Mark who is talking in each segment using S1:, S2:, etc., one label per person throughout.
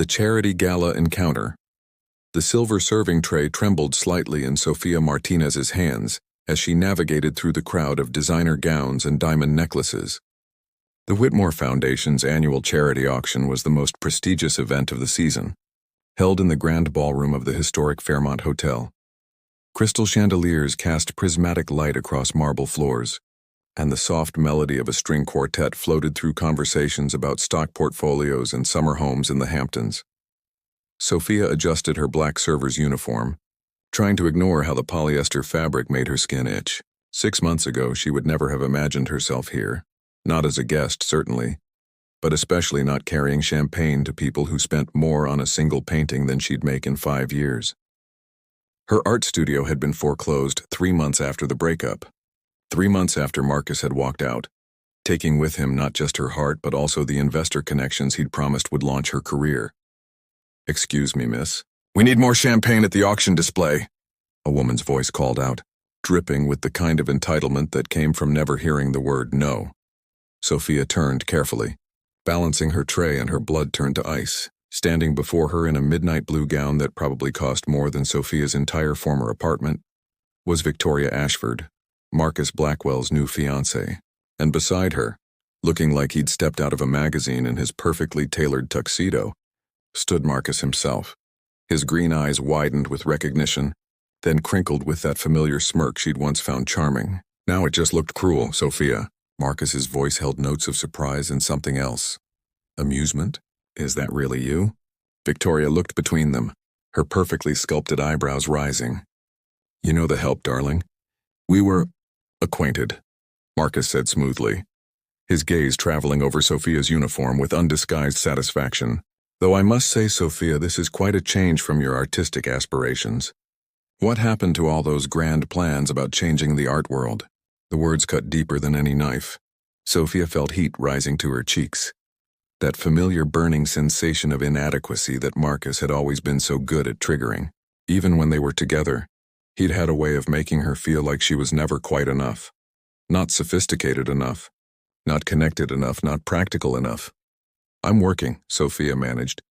S1: The charity gala encounter. The silver serving tray trembled slightly in Sofia Martinez's hands as she navigated through the crowd of designer gowns and diamond necklaces. The Whitmore Foundation's annual charity auction was the most prestigious event of the season, held in the grand ballroom of the historic Fairmont Hotel. Crystal chandeliers cast prismatic light across marble floors, and the soft melody of a string quartet floated through conversations about stock portfolios and summer homes in the Hamptons. Sofia adjusted her black server's uniform, trying to ignore how the polyester fabric made her skin itch. 6 months ago, she would never have imagined herself here. Not as a guest, certainly, but especially not carrying champagne to people who spent more on a single painting than she'd make in 5 years. Her art studio had been foreclosed 3 months after the breakup. 3 months after Marcus had walked out, taking with him not just her heart but also the investor connections he'd promised would launch her career. "Excuse me, miss. We need more champagne at the auction display," a woman's voice called out, dripping with the kind of entitlement that came from never hearing the word no. Sofia turned carefully, balancing her tray, and her blood turned to ice. Standing before her in a midnight blue gown that probably cost more than Sofia's entire former apartment was Victoria Ashford, Marcus Blackwell's new fiancée. And beside her, looking like he'd stepped out of a magazine in his perfectly tailored tuxedo, stood Marcus himself. His green eyes widened with recognition, then crinkled with that familiar smirk she'd once found charming. Now it just looked cruel, Sofia. Marcus's voice held notes of surprise and something else. Amusement? Is that really you? Victoria looked between them, her perfectly sculpted eyebrows rising. "You know the help, darling. We were acquainted," Marcus said smoothly, his gaze traveling over Sofia's uniform with undisguised satisfaction. "Though I must say, Sofia, this is quite a change from your artistic aspirations. What happened to all those grand plans about changing the art world?" The words cut deeper than any knife. Sofia felt heat rising to her cheeks, that familiar burning sensation of inadequacy that Marcus had always been so good at triggering. Even when they were together, he'd had a way of making her feel like she was never quite enough. Not sophisticated enough, not connected enough, not practical enough. "I'm working," Sofia managed,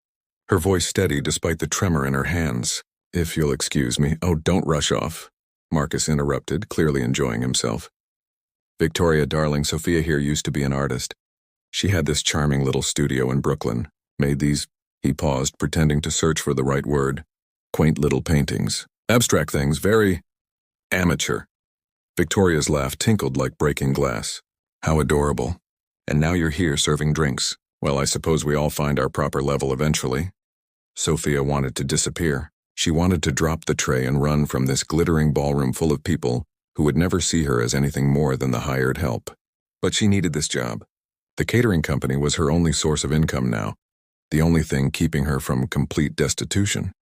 S1: her voice steady despite the tremor in her hands. "If you'll excuse me." "Oh, don't rush off," Marcus interrupted, clearly enjoying himself. "Victoria, darling, Sofia here used to be an artist. She had this charming little studio in Brooklyn, made these," he paused, pretending to search for the right word, "quaint little paintings. Abstract things, very amateur." Victoria's laugh tinkled like breaking glass. "How adorable. And now you're here serving drinks. Well, I suppose we all find our proper level eventually." Sofia wanted to disappear. She wanted to drop the tray and run from this glittering ballroom full of people who would never see her as anything more than the hired help. But she needed this job. The catering company was her only source of income now, the only thing keeping her from complete destitution.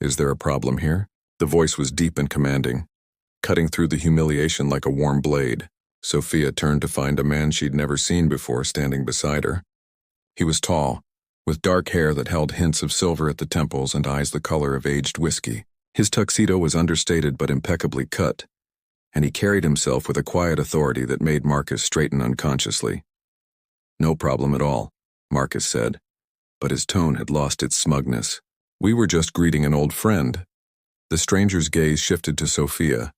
S1: "Is there a problem here?" The voice was deep and commanding, cutting through the humiliation like a warm blade. Sofia turned to find a man she'd never seen before standing beside her. He was tall, with dark hair that held hints of silver at the temples and eyes the color of aged whiskey. His tuxedo was understated but impeccably cut, and he carried himself with a quiet authority that made Marcus straighten unconsciously. "No problem at all," Marcus said, but his tone had lost its smugness. "We were just greeting an old friend." The stranger's gaze shifted to Sofia,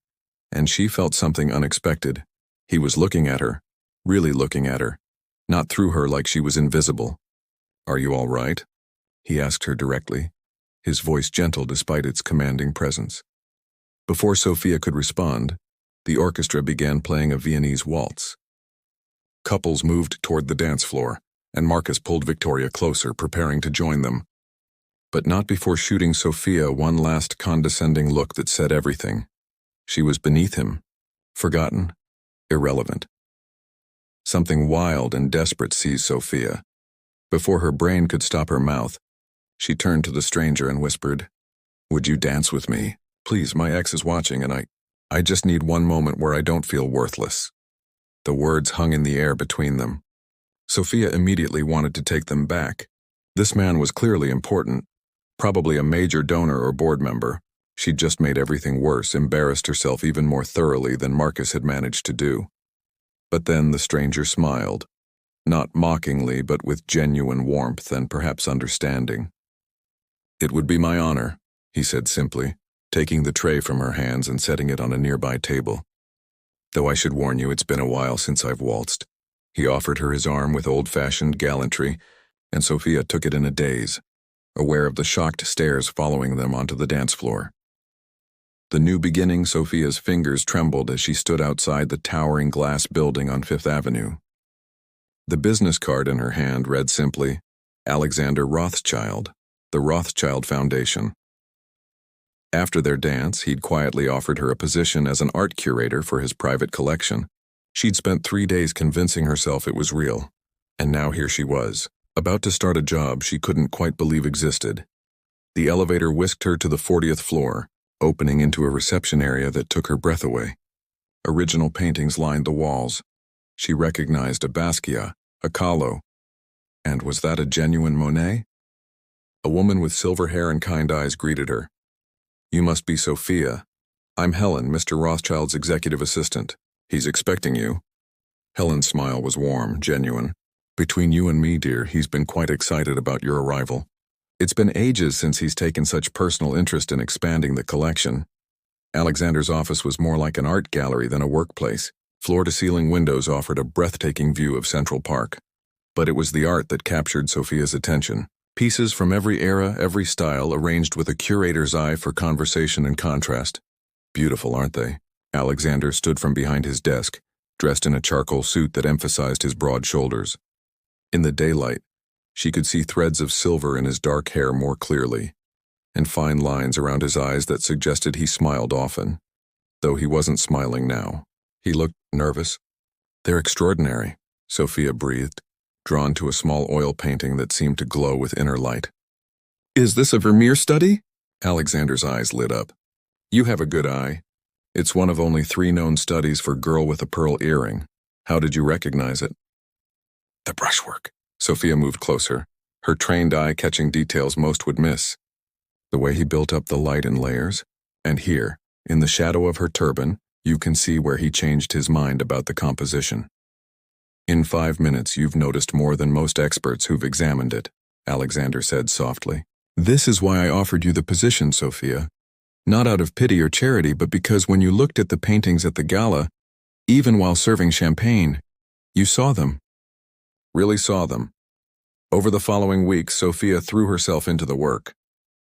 S1: and she felt something unexpected. He was looking at her, really looking at her, not through her like she was invisible. "Are you all right?" he asked her directly, his voice gentle despite its commanding presence. Before Sofia could respond, the orchestra began playing a Viennese waltz. Couples moved toward the dance floor, and Marcus pulled Victoria closer, preparing to join them. But not before shooting Sofia one last condescending look that said everything. She was beneath him, forgotten, irrelevant. Something wild and desperate seized Sofia. Before her brain could stop her mouth, she turned to the stranger and whispered, "Would you dance with me? Please, my ex is watching and I just need one moment where I don't feel worthless." The words hung in the air between them. Sofia immediately wanted to take them back. This man was clearly important, probably a major donor or board member. She'd just made everything worse, embarrassed herself even more thoroughly than Marcus had managed to do. But then the stranger smiled, not mockingly but with genuine warmth and perhaps understanding. "It would be my honor," he said simply, taking the tray from her hands and setting it on a nearby table. "Though I should warn you, it's been a while since I've waltzed." He offered her his arm with old-fashioned gallantry, and Sophia took it in a daze, aware of the shocked stares following them onto the dance floor. The new beginning, Sophia's fingers trembled as she stood outside the towering glass building on Fifth Avenue. The business card in her hand read simply, "Alexander Rothschild, the Rothschild Foundation." After their dance, he'd quietly offered her a position as an art curator for his private collection. She'd spent 3 days convincing herself it was real, and now here she was, about to start a job she couldn't quite believe existed. The elevator whisked her to the 40th floor, opening into a reception area that took her breath away. Original paintings lined the walls. She recognized a Basquiat, a Kahlo, and was that a genuine Monet? A woman with silver hair and kind eyes greeted her. "You must be Sophia. I'm Helen, Mr. Rothschild's executive assistant. He's expecting you." Helen's smile was warm, genuine. "Between you and me, dear, he's been quite excited about your arrival. It's been ages since he's taken such personal interest in expanding the collection." Alexander's office was more like an art gallery than a workplace. Floor-to-ceiling windows offered a breathtaking view of Central Park. But it was the art that captured Sophia's attention. Pieces from every era, every style, arranged with a curator's eye for conversation and contrast. Beautiful, aren't they? Alexander stood from behind his desk, dressed in a charcoal suit that emphasized his broad shoulders. In the daylight, she could see threads of silver in his dark hair more clearly, and fine lines around his eyes that suggested he smiled often, though he wasn't smiling now. He looked nervous. "They're extraordinary," Sophia breathed, drawn to a small oil painting that seemed to glow with inner light. "Is this a Vermeer study?" Alexander's eyes lit up. "You have a good eye. It's one of only 3 known studies for girl with a pearl earring. How did you recognize it?" "The brushwork." Sophia moved closer, her trained eye catching details most would miss. The way he built up the light in layers, and here, in the shadow of her turban, you can see where he changed his mind about the composition. "In 5 minutes, you've noticed more than most experts who've examined it," Alexander said softly. "This is why I offered you the position, Sophia. Not out of pity or charity, but because when you looked at the paintings at the gala, even while serving champagne, you saw them." Really saw them. Over the following weeks, Sophia threw herself into the work.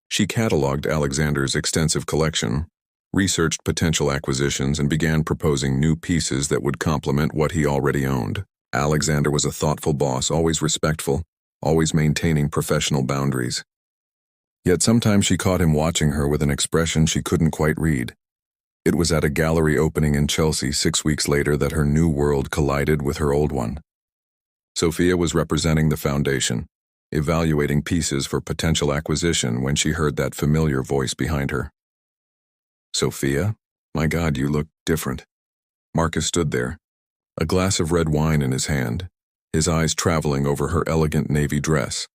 S1: She cataloged Alexander's extensive collection, researched potential acquisitions, and began proposing new pieces that would complement what he already owned. Alexander was a thoughtful boss, always respectful, always maintaining professional boundaries. Yet sometimes she caught him watching her with an expression she couldn't quite read. It was at a gallery opening in Chelsea 6 weeks later that her new world collided with her old one. Sophia was representing the foundation, evaluating pieces for potential acquisition when she heard that familiar voice behind her. "Sophia? My God, you look different." Marcus stood there, a glass of red wine in his hand, his eyes traveling over her elegant navy dress,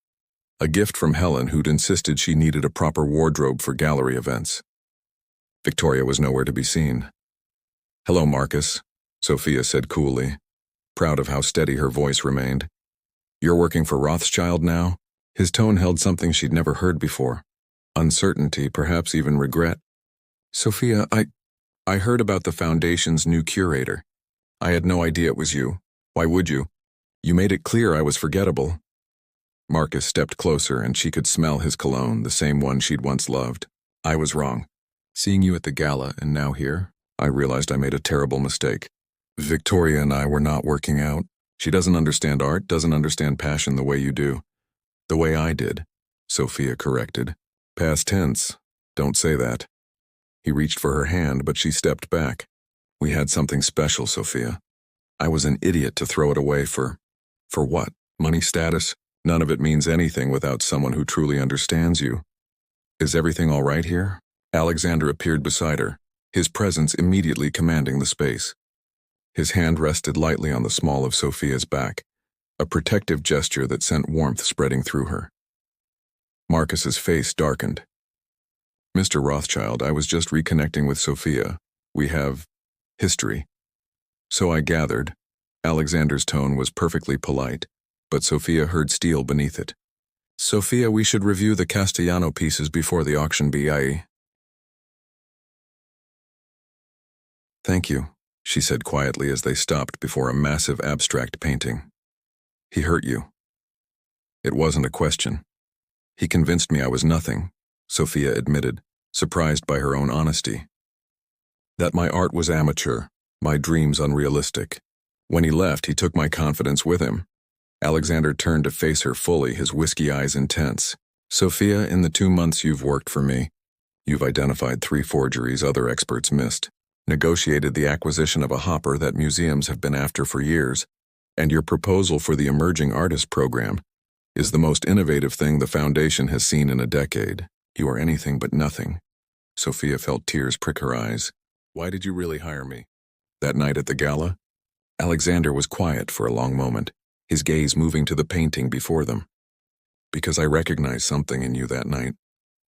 S1: a gift from Helen who'd insisted she needed a proper wardrobe for gallery events. Victoria was nowhere to be seen. "Hello, Marcus," Sophia said coolly, proud of how steady her voice remained. "You're working for Rothschild now?" His tone held something she'd never heard before. Uncertainty, perhaps even regret. "Sophia, I heard about the foundation's new curator. I had no idea it was you. Why would you? You made it clear I was forgettable." Marcus stepped closer and she could smell his cologne, the same one she'd once loved. "I was wrong. Seeing you at the gala and now here, I realized I made a terrible mistake. Victoria and I were not working out. She doesn't understand art, doesn't understand passion the way you do. The way I did," Sophia corrected. "Past tense. Don't say that." He reached for her hand, but she stepped back. "We had something special, Sophia. I was an idiot to throw it away for what? Money, status? None of it means anything without someone who truly understands you. Is everything all right here?" Alexander appeared beside her, his presence immediately commanding the space. His hand rested lightly on the small of Sophia's back, a protective gesture that sent warmth spreading through her. Marcus's face darkened. "Mr. Rothschild, I was just reconnecting with Sophia. We have history." "So I gathered." Alexander's tone was perfectly polite, but Sophia heard steel beneath it. Sophia, we should review the Castellano pieces before the auction BIE. Thank you, she said quietly as they stopped before a massive abstract painting. He hurt you. It wasn't a question. He convinced me I was nothing, Sophia admitted, surprised by her own honesty. That my art was amateur, my dreams unrealistic. When he left, he took my confidence with him. Alexander turned to face her fully, his whiskey eyes intense. Sophia, in the 2 months you've worked for me, you've identified 3 forgeries other experts missed, negotiated the acquisition of a hopper that museums have been after for years, and your proposal for the Emerging Artist Program is the most innovative thing the Foundation has seen in a decade. You are anything but nothing. Sophia felt tears prick her eyes. Why did you really hire me? That night at the gala? Alexander was quiet for a long moment, his gaze moving to the painting before them. Because I recognized something in you that night.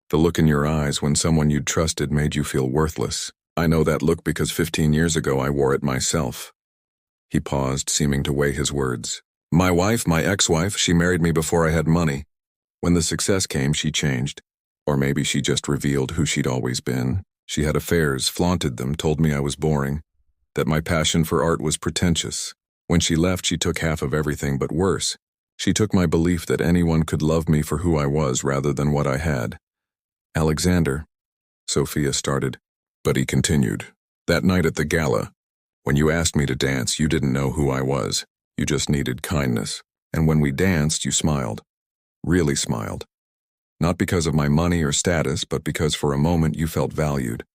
S1: The look in your eyes when someone you'd trusted made you feel worthless. I know that look because 15 years ago I wore it myself. He paused, seeming to weigh his words. My wife, my ex-wife, she married me before I had money. When the success came, she changed. Or maybe she just revealed who she'd always been. She had affairs, flaunted them, told me I was boring, that my passion for art was pretentious. When she left, she took half of everything, but worse. She took my belief that anyone could love me for who I was rather than what I had. Alexander, Sophia started, but he continued. That night at the gala, when you asked me to dance, you didn't know who I was. You just needed kindness. And when we danced, you smiled. Really smiled. Not because of my money or status, but because for a moment you felt valued.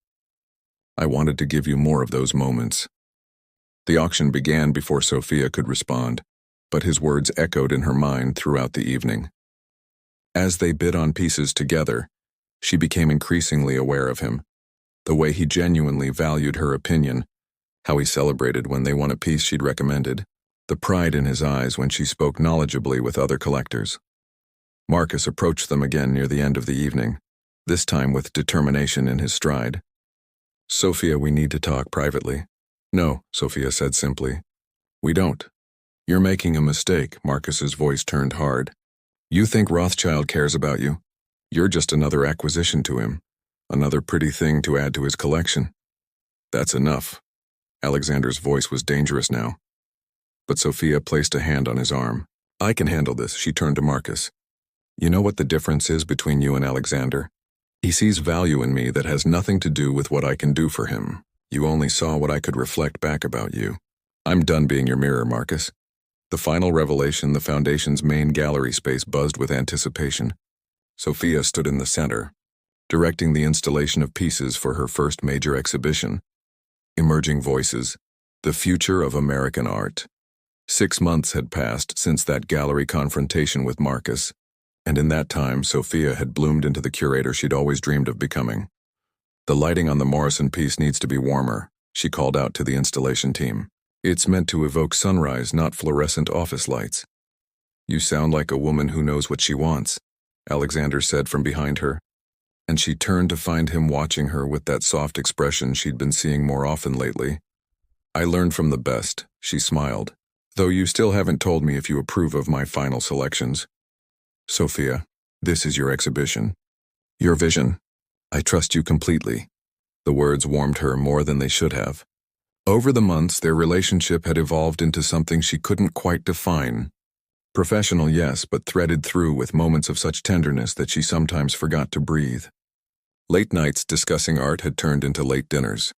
S1: I wanted to give you more of those moments. The auction began before Sophia could respond, but his words echoed in her mind throughout the evening. As they bid on pieces together, she became increasingly aware of him, the way he genuinely valued her opinion, how he celebrated when they won a piece she'd recommended, the pride in his eyes when she spoke knowledgeably with other collectors. Marcus approached them again near the end of the evening, this time with determination in his stride. Sophia, we need to talk privately. No, Sophia said simply. We don't. You're making a mistake, Marcus's voice turned hard. You think Rothschild cares about you? You're just another acquisition to him, another pretty thing to add to his collection. That's enough. Alexander's voice was dangerous now. But Sophia placed a hand on his arm. I can handle this, she turned to Marcus. You know what the difference is between you and Alexander? He sees value in me that has nothing to do with what I can do for him. You only saw what I could reflect back about you. I'm done being your mirror, Marcus. The final revelation, the Foundation's main gallery space buzzed with anticipation. Sophia stood in the center, directing the installation of pieces for her first major exhibition. Emerging Voices, the future of American art. 6 months had passed since that gallery confrontation with Marcus, and in that time Sophia had bloomed into the curator she'd always dreamed of becoming. The lighting on the Morrison piece needs to be warmer, she called out to the installation team. It's meant to evoke sunrise, not fluorescent office lights. You sound like a woman who knows what she wants, Alexander said from behind her, and she turned to find him watching her with that soft expression she'd been seeing more often lately. I learned from the best, she smiled, though you still haven't told me if you approve of my final selections. Sophia, this is your exhibition. Your vision. I trust you completely. The words warmed her more than they should have. Over the months, their relationship had evolved into something she couldn't quite define. Professional, yes, but threaded through with moments of such tenderness that she sometimes forgot to breathe. Late nights discussing art had turned into late dinners.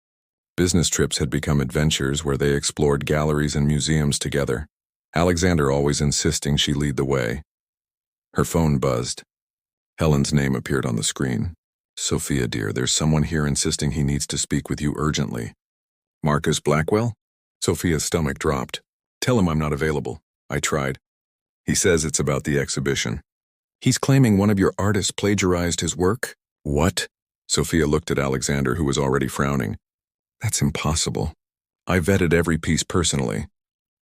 S1: Business trips had become adventures where they explored galleries and museums together, Alexander always insisting she lead the way. Her phone buzzed. Helen's name appeared on the screen. Sophia, dear, there's someone here insisting he needs to speak with you urgently. Marcus Blackwell? Sophia's stomach dropped. Tell him I'm not available. I tried. He says it's about the exhibition. He's claiming one of your artists plagiarized his work? What? Sophia looked at Alexander, who was already frowning. That's impossible. I vetted every piece personally.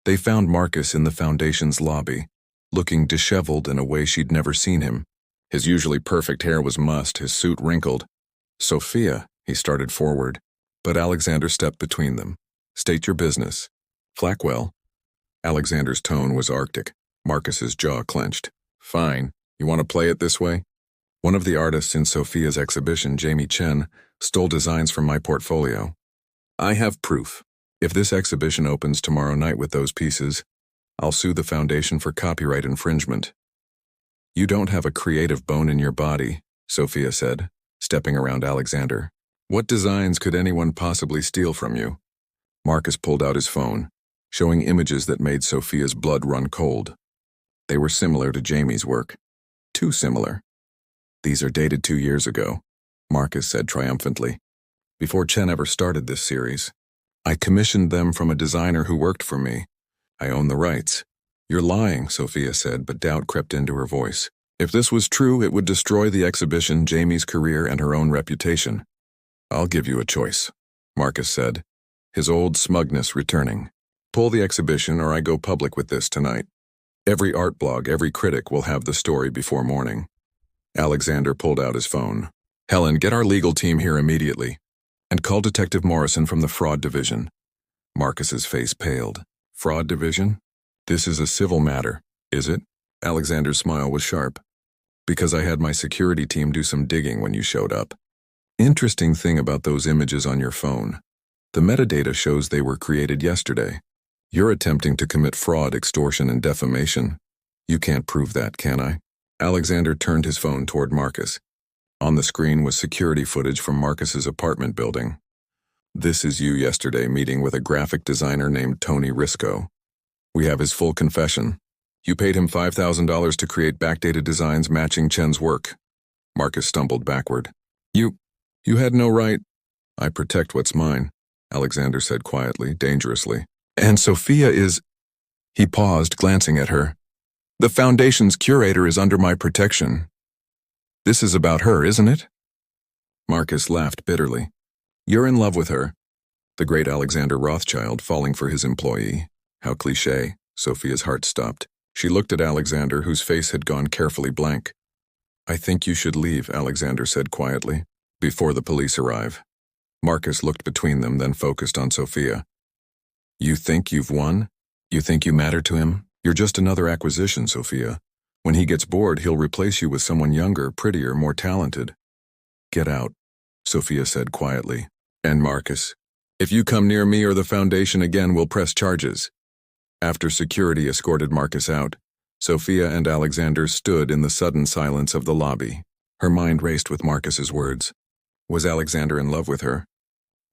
S1: They found Marcus in the Foundation's lobby, looking disheveled in a way she'd never seen him. His usually perfect hair was mussed, his suit wrinkled. Sophia, he started forward, but Alexander stepped between them. State your business. Blackwell. Alexander's tone was arctic. Marcus's jaw clenched. Fine. You want to play it this way? One of the artists in Sophia's exhibition, Jamie Chen, stole designs from my portfolio. I have proof. If this exhibition opens tomorrow night with those pieces, I'll sue the foundation for copyright infringement. You don't have a creative bone in your body, Sophia said, stepping around Alexander. What designs could anyone possibly steal from you? Marcus pulled out his phone, showing images that made Sophia's blood run cold. They were similar to Jamie's work. Too similar. These are dated 2 years ago, Marcus said triumphantly. Before Chen ever started this series. I commissioned them from a designer who worked for me. I own the rights. You're lying, Sophia said, but doubt crept into her voice. If this was true, it would destroy the exhibition, Jamie's career, and her own reputation. I'll give you a choice, Marcus said, his old smugness returning. Pull the exhibition or I go public with this tonight. Every art blog, every critic will have the story before morning. Alexander pulled out his phone. Helen, get our legal team here immediately. And call Detective Morrison from the Fraud Division. Marcus's face paled. Fraud Division? This is a civil matter, is it? Alexander's smile was sharp. Because I had my security team do some digging when you showed up. Interesting thing about those images on your phone. The metadata shows they were created yesterday. You're attempting to commit fraud, extortion, and defamation. You can't prove that, can I? Alexander turned his phone toward Marcus. On the screen was security footage from Marcus's apartment building. This is you yesterday meeting with a graphic designer named Tony Risco. We have his full confession. You paid him $5,000 to create backdated designs matching Chen's work. Marcus stumbled backward. You had no right. I protect what's mine, Alexander said quietly, dangerously. And Sophia is... He paused, glancing at her. The foundation's curator is under my protection. This is about her, isn't it? Marcus laughed bitterly. You're in love with her. The great Alexander Rothschild falling for his employee. How cliché. Sophia's heart stopped. She looked at Alexander, whose face had gone carefully blank. I think you should leave, Alexander said quietly, before the police arrive. Marcus looked between them, then focused on Sophia. You think you've won? You think you matter to him? You're just another acquisition, Sophia. When he gets bored, he'll replace you with someone younger, prettier, more talented. Get out, Sophia said quietly. And Marcus, if you come near me or the foundation again, we'll press charges. After security escorted Marcus out, Sophia and Alexander stood in the sudden silence of the lobby. Her mind raced with Marcus's words. Was Alexander in love with her?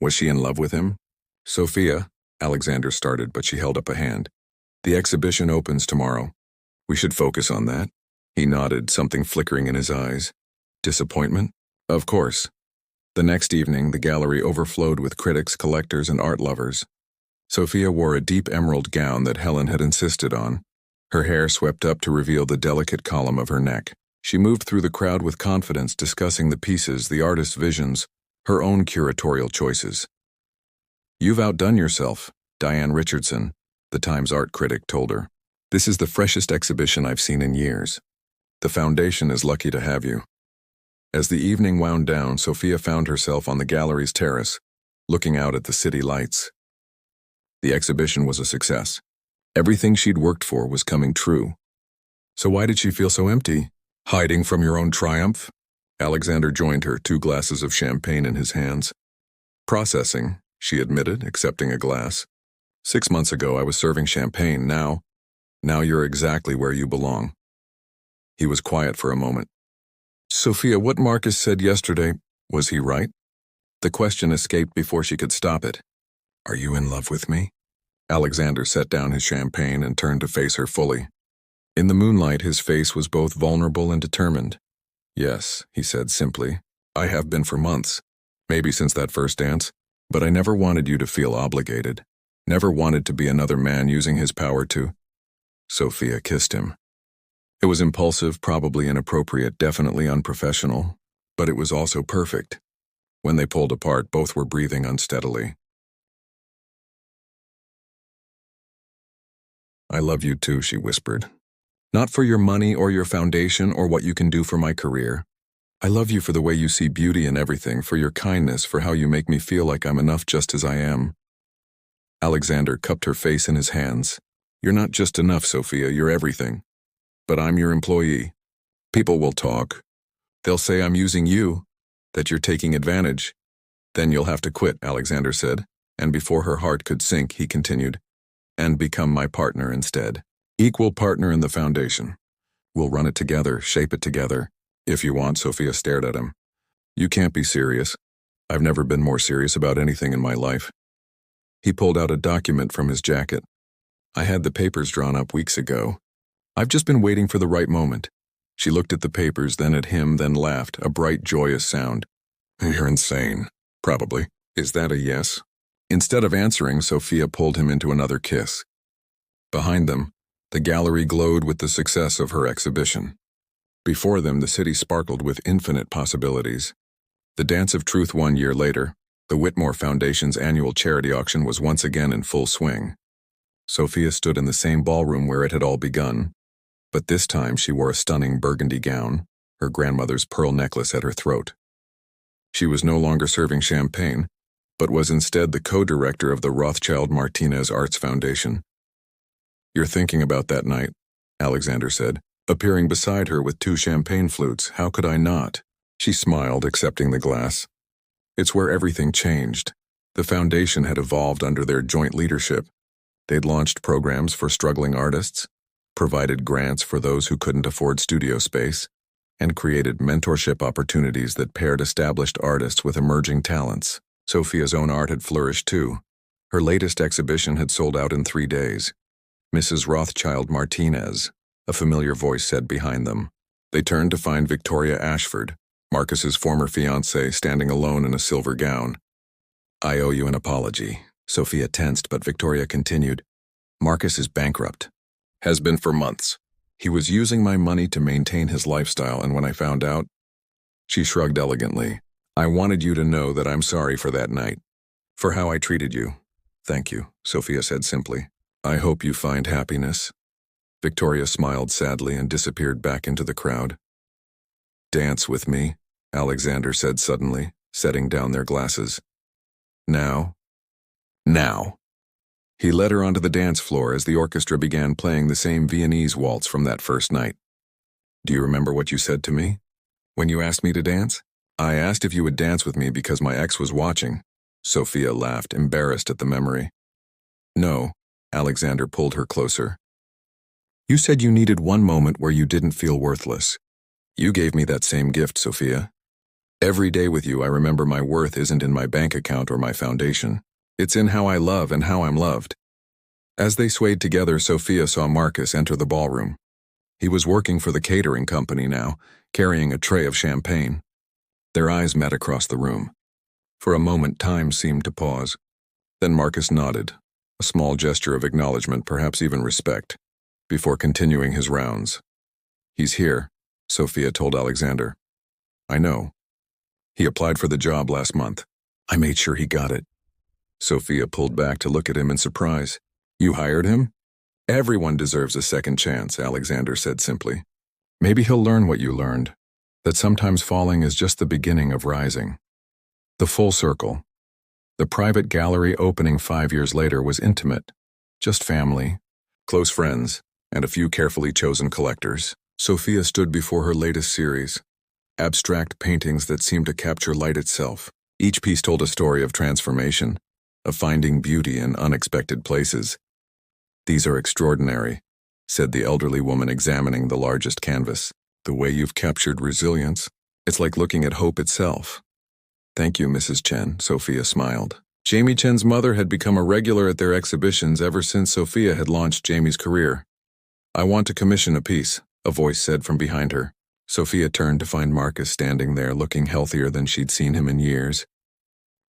S1: Was she in love with him? Sophia, Alexander started, but she held up a hand. The exhibition opens tomorrow. We should focus on that. He nodded, something flickering in his eyes. Disappointment? Of course. The next evening, the gallery overflowed with critics, collectors, and art lovers. Sophia wore a deep emerald gown that Helen had insisted on. Her hair swept up to reveal the delicate column of her neck. She moved through the crowd with confidence, discussing the pieces, the artist's visions, her own curatorial choices. You've outdone yourself, Diane Richardson, the Times art critic told her. This is the freshest exhibition I've seen in years. The foundation is lucky to have you. As the evening wound down, Sophia found herself on the gallery's terrace, looking out at the city lights. The exhibition was a success. Everything she'd worked for was coming true. So why did she feel so empty? Hiding from your own triumph? Alexander joined her, 2 glasses of champagne in his hands. Processing, she admitted, accepting a glass. 6 months ago, I was serving champagne. Now you're exactly where you belong. He was quiet for a moment. Sophia, what Marcus said yesterday, was he right? The question escaped before she could stop it. Are you in love with me? Alexander set down his champagne and turned to face her fully. In the moonlight, his face was both vulnerable and determined. Yes, he said simply. I have been for months, maybe since that first dance, but I never wanted you to feel obligated. Never wanted to be another man using his power to... Sophia kissed him. It was impulsive, probably inappropriate, definitely unprofessional, but it was also perfect. When they pulled apart, both were breathing unsteadily. I love you too, she whispered. Not for your money or your foundation or what you can do for my career. I love you for the way you see beauty in everything, for your kindness, for how you make me feel like I'm enough just as I am. Alexander cupped her face in his hands. You're not just enough, Sophia, you're everything. But I'm your employee. People will talk. They'll say I'm using you, that you're taking advantage. Then you'll have to quit, Alexander said, and before her heart could sink, he continued, and become my partner instead. Equal partner in the foundation. We'll run it together, shape it together. If you want, Sophia stared at him. You can't be serious. I've never been more serious about anything in my life. He pulled out a document from his jacket. I had the papers drawn up weeks ago. I've just been waiting for the right moment. She looked at the papers, then at him, then laughed, a bright, joyous sound. You're insane. Probably. Is that a yes? Instead of answering, Sophia pulled him into another kiss. Behind them, the gallery glowed with the success of her exhibition. Before them, the city sparkled with infinite possibilities. The Dance of Truth 1 year later, the Whitmore Foundation's annual charity auction was once again in full swing. Sophia stood in the same ballroom where it had all begun, but this time she wore a stunning burgundy gown, her grandmother's pearl necklace at her throat. She was no longer serving champagne, but was instead the co-director of the Rothschild-Martinez Arts Foundation. You're thinking about that night, Alexander said, appearing beside her with 2 champagne flutes. How could I not? She smiled, accepting the glass. It's where everything changed. The foundation had evolved under their joint leadership. They'd launched programs for struggling artists, provided grants for those who couldn't afford studio space, and created mentorship opportunities that paired established artists with emerging talents. Sophia's own art had flourished too. Her latest exhibition had sold out in 3 days. Mrs. Rothschild-Martinez, a familiar voice said behind them. They turned to find Victoria Ashford, Marcus's former fiancée, standing alone in a silver gown. I owe you an apology. Sophia tensed, but Victoria continued. Marcus is bankrupt. Has been for months. He was using my money to maintain his lifestyle, and when I found out, she shrugged elegantly. I wanted you to know that I'm sorry for that night, for how I treated you. Thank you, Sophia said simply. I hope you find happiness. Victoria smiled sadly and disappeared back into the crowd. Dance with me, Alexander said suddenly, setting down their glasses. Now. Now. He led her onto the dance floor as the orchestra began playing the same Viennese waltz from that first night. Do you remember what you said to me? When you asked me to dance? I asked if you would dance with me because my ex was watching. Sophia laughed, embarrassed at the memory. No, Alexander pulled her closer. You said you needed one moment where you didn't feel worthless. You gave me that same gift, Sophia. Every day with you, I remember my worth isn't in my bank account or my foundation. It's in how I love and how I'm loved. As they swayed together, Sophia saw Marcus enter the ballroom. He was working for the catering company now, carrying a tray of champagne. Their eyes met across the room. For a moment, time seemed to pause. Then Marcus nodded, a small gesture of acknowledgement, perhaps even respect, before continuing his rounds. He's here, Sophia told Alexander. I know. He applied for the job last month. I made sure he got it. Sophia pulled back to look at him in surprise. You hired him? Everyone deserves a second chance, Alexander said simply. Maybe he'll learn what you learned, that sometimes falling is just the beginning of rising. The full circle. The private gallery opening 5 years later was intimate. Just family, close friends, and a few carefully chosen collectors. Sophia stood before her latest series, abstract paintings that seemed to capture light itself. Each piece told a story of transformation, of finding beauty in unexpected places. These are extraordinary, said the elderly woman examining the largest canvas. The way you've captured resilience, it's like looking at hope itself. Thank you, Mrs. Chen, Sophia smiled. Jamie Chen's mother had become a regular at their exhibitions ever since Sophia had launched Jamie's career. I want to commission a piece, a voice said from behind her. Sophia turned to find Marcus standing there, looking healthier than she'd seen him in years.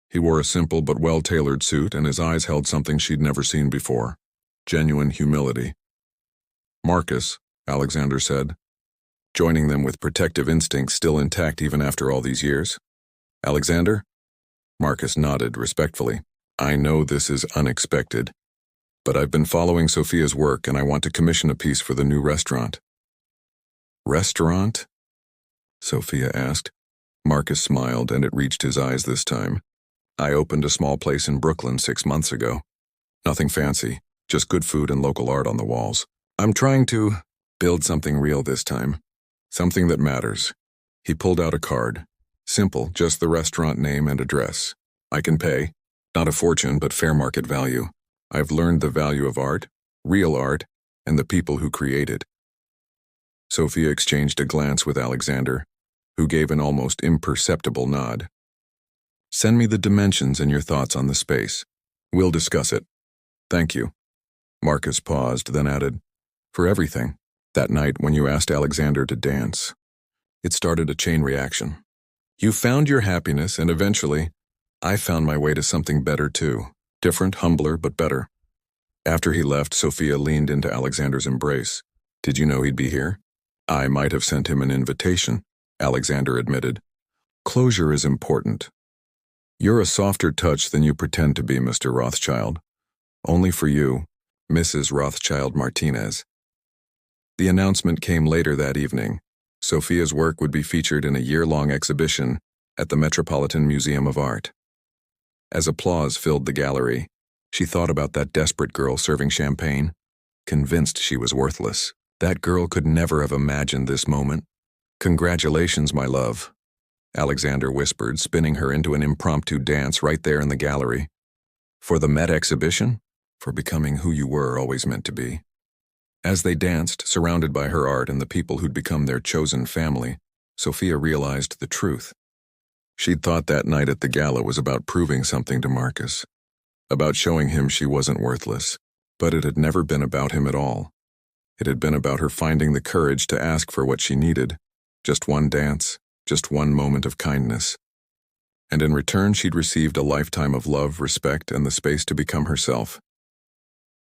S1: He wore a simple but well-tailored suit, and his eyes held something she'd never seen before. Genuine humility. Marcus, Alexander said, joining them with protective instincts still intact even after all these years. Alexander? Marcus nodded respectfully. I know this is unexpected, but I've been following Sophia's work and I want to commission a piece for the new restaurant. Restaurant? Sophia asked. Marcus smiled, and it reached his eyes this time. I opened a small place in Brooklyn 6 months ago. Nothing fancy, just good food and local art on the walls. I'm trying to build something real this time. Something that matters. He pulled out a card. Simple, just the restaurant name and address. I can pay. Not a fortune, but fair market value. I've learned the value of art, real art, and the people who create it. Sophia exchanged a glance with Alexander, who gave an almost imperceptible nod. Send me the dimensions and your thoughts on the space. We'll discuss it. Thank you. Marcus paused, then added, for everything. That night when you asked Alexander to dance, it started a chain reaction. You found your happiness, and eventually, I found my way to something better too. Different, humbler, but better. After he left, Sophia leaned into Alexander's embrace. Did you know he'd be here? I might have sent him an invitation, Alexander admitted. Closure is important. You're a softer touch than you pretend to be, Mr. Rothschild. Only for you, Mrs. Rothschild Martinez. The announcement came later that evening. Sophia's work would be featured in a year-long exhibition at the Metropolitan Museum of Art. As applause filled the gallery, she thought about that desperate girl serving champagne, convinced she was worthless. That girl could never have imagined this moment. Congratulations, my love, Alexander whispered, spinning her into an impromptu dance right there in the gallery. For the Met exhibition? For becoming who you were always meant to be. As they danced, surrounded by her art and the people who'd become their chosen family, Sophia realized the truth. She'd thought that night at the gala was about proving something to Marcus, about showing him she wasn't worthless, but it had never been about him at all. It had been about her finding the courage to ask for what she needed, just one dance, just one moment of kindness. And in return, she'd received a lifetime of love, respect, and the space to become herself.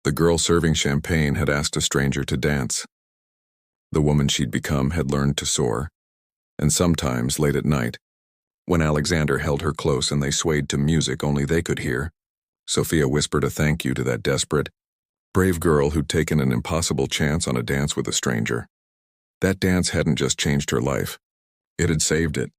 S1: The girl serving champagne had asked a stranger to dance. The woman she'd become had learned to soar. And sometimes, late at night, when Alexander held her close and they swayed to music only they could hear, Sophia whispered a thank you to that desperate, brave girl who'd taken an impossible chance on a dance with a stranger. That dance hadn't just changed her life. It had saved it.